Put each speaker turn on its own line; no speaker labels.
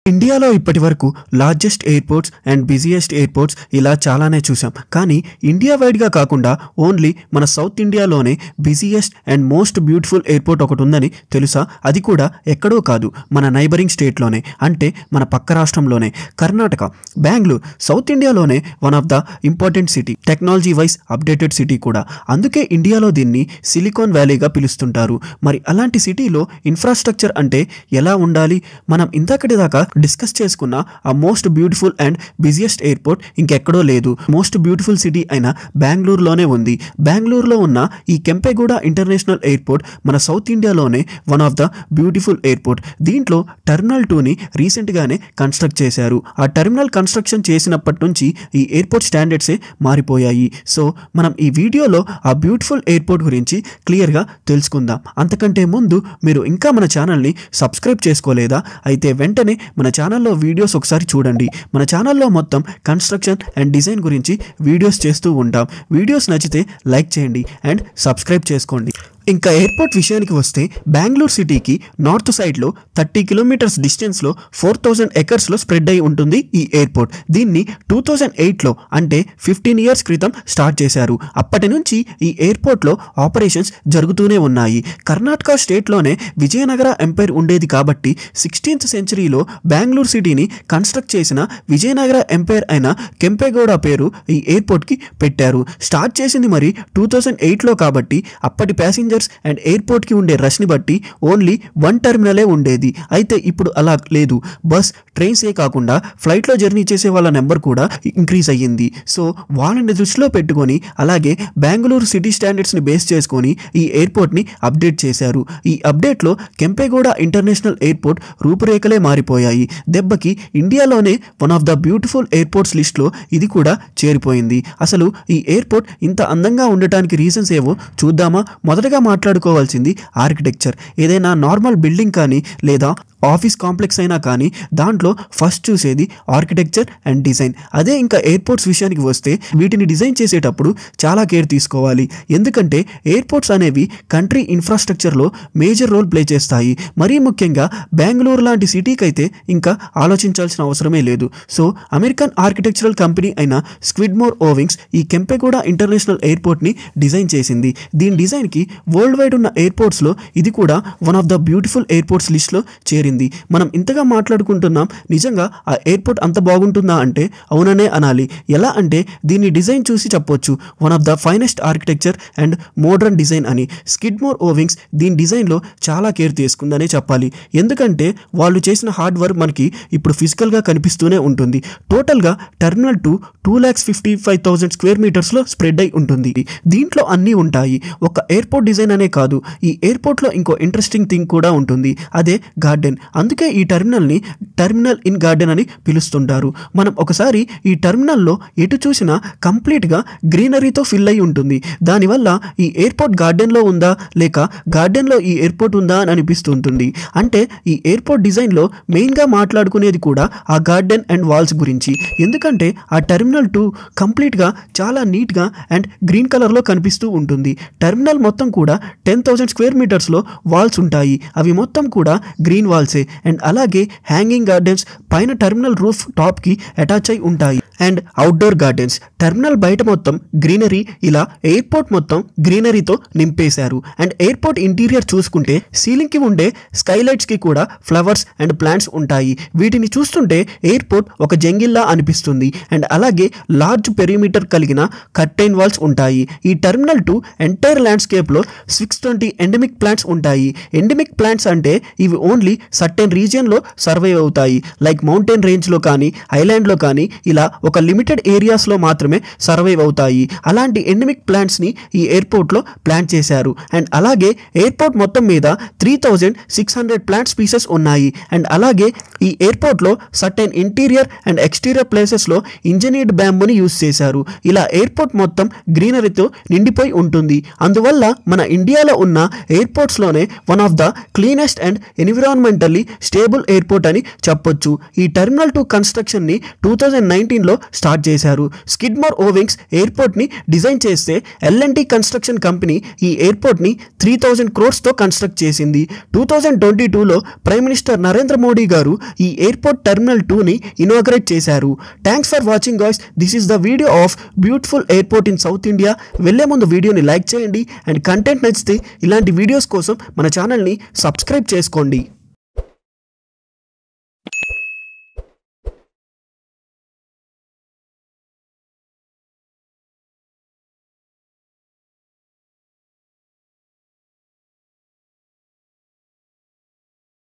ఇండియాలో ఇప్పటివరకు largest airports and busiest airports ఇలా చాలానే చూసాం. కానీ ఇండియా వైడ్గా కాకుండా ఓన్లీ మన సౌత్ ఇండియాలోనే busiest and most beautiful airport ఒకటి ఉందని తెలుసా? అది కూడా ఎక్కడో కాదు, మన నైబరింగ్ స్టేట్లోనే, అంటే మన పక్క రాష్ట్రంలోనే, కర్ణాటక. బెంగళూరు సౌత్ ఇండియాలోనే one of the important city, technology wise updated city కూడా. అందుకే ఇండియాలో దీన్ని సిలికాన్ వ్యాలీగా పిలుస్తుంటారు. మరి అలాంటి సిటీలో ఇన్ఫ్రాస్ట్రక్చర్ అంటే ఎలా ఉండాలి? మనం ఇంతకటి దాకా డిస్కస్ చేసుకున్న ఆ most beautiful and busiest airport ఇంకెక్కడో లేదు. మోస్ట్ బ్యూటిఫుల్ సిటీ అయిన బెంగళూరులోనే ఉంది. బెంగళూరులో ఉన్న ఈ కెంపెగౌడ ఇంటర్నేషనల్ ఎయిర్పోర్ట్ మన సౌత్ ఇండియాలోనే one of the beautiful airport. దీంట్లో టెర్మినల్ 2ని రీసెంట్గానే కన్స్ట్రక్ట్ చేశారు. ఆ టెర్మినల్ కన్స్ట్రక్షన్ చేసినప్పటి నుంచి ఈ ఎయిర్పోర్ట్ స్టాండర్డ్సే మారిపోయాయి. సో మనం ఈ వీడియోలో ఆ బ్యూటిఫుల్ ఎయిర్పోర్ట్ గురించి క్లియర్గా తెలుసుకుందాం. అంతకంటే ముందు మీరు ఇంకా మన ఛానల్ని సబ్స్క్రైబ్ చేసుకోలేదా? అయితే వెంటనే మన ఛానల్లో వీడియోస్ ఒకసారి చూడండి. మన ఛానల్లో మొత్తం కన్స్ట్రక్షన్ అండ్ డిజైన్ గురించి వీడియోస్ చేస్తూ ఉంటాం. వీడియోస్ నచ్చితే లైక్ చేయండి అండ్ సబ్స్క్రైబ్ చేసుకోండి. ఇంకా ఎయిర్పోర్ట్ విషయానికి వస్తే బెంగళూరు సిటీకి నార్త్ సైడ్లో 30 కిలోమీటర్స్ డిస్టెన్స్లో 4000 ఎకర్స్లో స్ప్రెడ్ అయి ఉంటుంది ఈ ఎయిర్పోర్ట్. దీన్ని 2008లో అంటే 15 ఇయర్స్ క్రితం స్టార్ట్ చేశారు. అప్పటి నుంచి ఈ ఎయిర్పోర్ట్లో ఆపరేషన్స్ జరుగుతూనే ఉన్నాయి. కర్ణాటక స్టేట్లోనే విజయనగర ఎంపైర్ ఉండేది కాబట్టి 16th సెంచరీలో బెంగళూరు సిటీని కన్స్ట్రక్ట్ చేసిన విజయనగర ఎంపైర్ అయిన కెంపెగౌడ పేరు ఈ ఎయిర్పోర్ట్కి పెట్టారు. స్టార్ట్ చేసింది మరి 2008లో కాబట్టి అప్పటి ప్యాసింజర్ అండ్ ఎయిర్పోర్ట్కి ఉండే రష్ని బట్టి ఓన్లీ 1 టెర్మినలే ఉండేది. అయితే ఇప్పుడు అలా లేదు. బస్, ట్రైన్సే కాకుండా ఫ్లైట్లో జర్నీ చేసే వాళ్ళ నెంబర్ కూడా ఇంక్రీజ్ అయ్యింది. సో వాళ్ళని దృష్టిలో పెట్టుకొని అలాగే బెంగళూరు సిటీ స్టాండర్డ్స్ని బేస్ చేసుకొని ఈ ఎయిర్పోర్ట్ని అప్డేట్ చేశారు. ఈ అప్డేట్లో కెంపెగౌడ ఇంటర్నేషనల్ ఎయిర్పోర్ట్ రూపురేఖలే మారిపోయాయి. దెబ్బకి ఇండియాలోనే one of the beautiful airports లిస్ట్లో ఇది కూడా చేరిపోయింది. అసలు ఈ ఎయిర్పోర్ట్ ఇంత అందంగా ఉండటానికి రీజన్స్ ఏవో చూద్దామా? మొదటగా మాట్లాడుకోవాల్సింది ఆర్కిటెక్చర్. ఏదైనా నార్మల్ బిల్డింగ్ కానీ లేదా ఆఫీస్ కాంప్లెక్స్ అయినా కానీ దాంట్లో ఫస్ట్ చూసేది ఆర్కిటెక్చర్ అండ్ డిజైన్. అదే ఇంకా ఎయిర్పోర్ట్స్ విషయానికి వస్తే వీటిని డిజైన్ చేసేటప్పుడు చాలా కేర్ తీసుకోవాలి. ఎందుకంటే ఎయిర్పోర్ట్స్ అనేవి కంట్రీ ఇన్ఫ్రాస్ట్రక్చర్లో మేజర్ రోల్ ప్లే చేస్తాయి. మరీ ముఖ్యంగా బెంగళూరు లాంటి సిటీకి అయితే ఇంకా ఆలోచించాల్సిన అవసరమే లేదు. సో అమెరికన్ ఆర్కిటెక్చరల్ కంపెనీ అయిన స్క్విడ్మోర్ ఓవింగ్స్ ఈ కెంపెగౌడ ఇంటర్నేషనల్ ఎయిర్పోర్ట్ని డిజైన్ చేసింది. దీని డిజైన్కి వరల్డ్ వైడ్ ఉన్న ఎయిర్పోర్ట్స్లో ఇది కూడా one of the beautiful airports లిస్ట్లో చేరింది. మనం ఇంతగా మాట్లాడుకుంటున్నాం, నిజంగా ఆ ఎయిర్పోర్ట్ అంత బాగుంటుందా అంటే అవుననే అనాలి. ఎలా అంటే దీన్ని డిజైన్ చూసి చెప్పొచ్చు one of the finest architecture and modern design అని. స్కిడ్మోర్ ఓవింగ్స్ దీని డిజైన్లో చాలా కేర్ తీసుకుందనే చెప్పాలి. ఎందుకంటే వాళ్ళు చేసిన హార్డ్ వర్క్ మనకి ఇప్పుడు ఫిజికల్గా కనిపిస్తూనే ఉంటుంది. టోటల్గా టెర్మినల్ 2 2,55,000 స్క్వేర్ మీటర్స్లో స్ప్రెడ్ అయి ఉంటుంది. దీంట్లో అన్నీ ఉంటాయి. ఒక ఎయిర్పోర్ట్ డిజైన్ అనే కాదు, ఈ ఎయిర్పోర్ట్లో ఇంకో ఇంట్రెస్టింగ్ థింగ్ కూడా ఉంటుంది. అదే గార్డెన్. అందుకే ఈ టెర్మినల్ని టెర్మినల్ ఇన్ గార్డెన్ అని పిలుస్తుంటారు. మనం ఒకసారి ఈ టెర్మినల్లో ఎటు చూసినా కంప్లీట్గా గ్రీనరీతో ఫిల్ అయి ఉంటుంది. దానివల్ల ఈ ఎయిర్పోర్ట్ గార్డెన్లో ఉందా లేక గార్డెన్లో ఈ ఎయిర్పోర్ట్ ఉందా అని అనిపిస్తుంటుంది. అంటే ఈ ఎయిర్పోర్ట్ డిజైన్లో మెయిన్గా మాట్లాడుకునేది కూడా ఆ గార్డెన్ అండ్ వాల్స్ గురించి. ఎందుకంటే ఆ టెర్మినల్ 2 కంప్లీట్గా చాలా నీట్గా అండ్ గ్రీన్ కలర్లో కనిపిస్తూ ఉంటుంది. టెర్మినల్ మొత్తం కూడా 10,000 స్క్వేర్ మీటర్స్లో వాల్స్ ఉంటాయి. అవి మొత్తం కూడా గ్రీన్ వాల్సే. అండ్ అలాగే హ్యాంగింగ్ గార్డెన్స్ పైన టెర్మినల్ రూఫ్ టాప్కి అటాచ్ అయి ఉంటాయి. And outdoor gardens. టెర్మినల్ బయట మొత్తం గ్రీనరీ, ఇలా ఎయిర్పోర్ట్ మొత్తం గ్రీనరీతో నింపేశారు. అండ్ ఎయిర్పోర్ట్ ఇంటీరియర్ చూసుకుంటే సీలింగ్కి ఉండే స్కైలైట్స్కి కూడా ఫ్లవర్స్ అండ్ ప్లాంట్స్ ఉంటాయి. వీటిని చూస్తుంటే ఎయిర్పోర్ట్ ఒక జంగిల్లా అనిపిస్తుంది. అండ్ అలాగే లార్జ్ పెరిమీటర్ కలిగిన కర్టైన్ వాల్స్ ఉంటాయి. ఈ టెర్మినల్ 2 ఎంటైర్ ల్యాండ్స్కేప్లో 620 ఎండమిక్ ప్లాంట్స్ ఉంటాయి. ఎండమిక్ ప్లాంట్స్ అంటే ఇవి ఓన్లీ సర్టెన్ రీజియన్లో సర్వైవ్ అవుతాయి. లైక్ మౌంటైన్ రేంజ్లో కానీ ఐలాండ్లో కానీ ఇలా ఒక లిమిటెడ్ ఏరియాస్లో మాత్రమే సర్వైవ్ అవుతాయి. అలాంటి ఎండమిక్ ప్లాంట్స్ని ఈ ఎయిర్పోర్ట్లో ప్లాంట్ చేశారు. అండ్ అలాగే ఎయిర్పోర్ట్ మొత్తం మీద 3,600 ప్లాంట్ స్పీసెస్ ఉన్నాయి. అండ్ అలాగే ఈ ఎయిర్పోర్ట్లో సర్టెన్ ఇంటీరియర్ అండ్ ఎక్స్టీరియర్ ప్లేసెస్లో ఇంజనీర్డ్ బ్యాంబూని యూజ్ చేశారు. ఇలా ఎయిర్పోర్ట్ మొత్తం గ్రీనరీతో నిండిపోయి ఉంటుంది. అందువల్ల మన ఇండియాలో ఉన్న ఎయిర్పోర్ట్స్లోనే one of the cleanest and environmentally stable airport అని చెప్పొచ్చు. ఈ టెర్మినల్ 2 కన్స్ట్రక్షన్ని 2019లో స్టార్ట్ చేశారు. స్కిడ్మోర్ ఓవింగ్స్ ఎయిర్పోర్ట్ని డిజైన్ చేస్తే L&T కన్స్ట్రక్షన్ కంపెనీ ఈ ఎయిర్పోర్ట్ని 3000 crores-తో కన్స్ట్రక్ట్ చేసింది. 2022లో ప్రైమ్ మినిస్టర్ నరేంద్ర మోడీ గారు ఈ ఎయిర్పోర్ట్ టెర్మినల్ 2ని ఇనాగ్రేట్ చేశారు. Thanks for watching guys. This is the video of beautiful airport in south India. వెళ్ళే ముందు వీడియోని లైక్ చేయండి అండ్ కంటెంట్ నచ్చితే ఇలాంటి వీడియోస్ కోసం మన ఛానల్ని సబ్స్క్రైబ్ చేసుకోండి.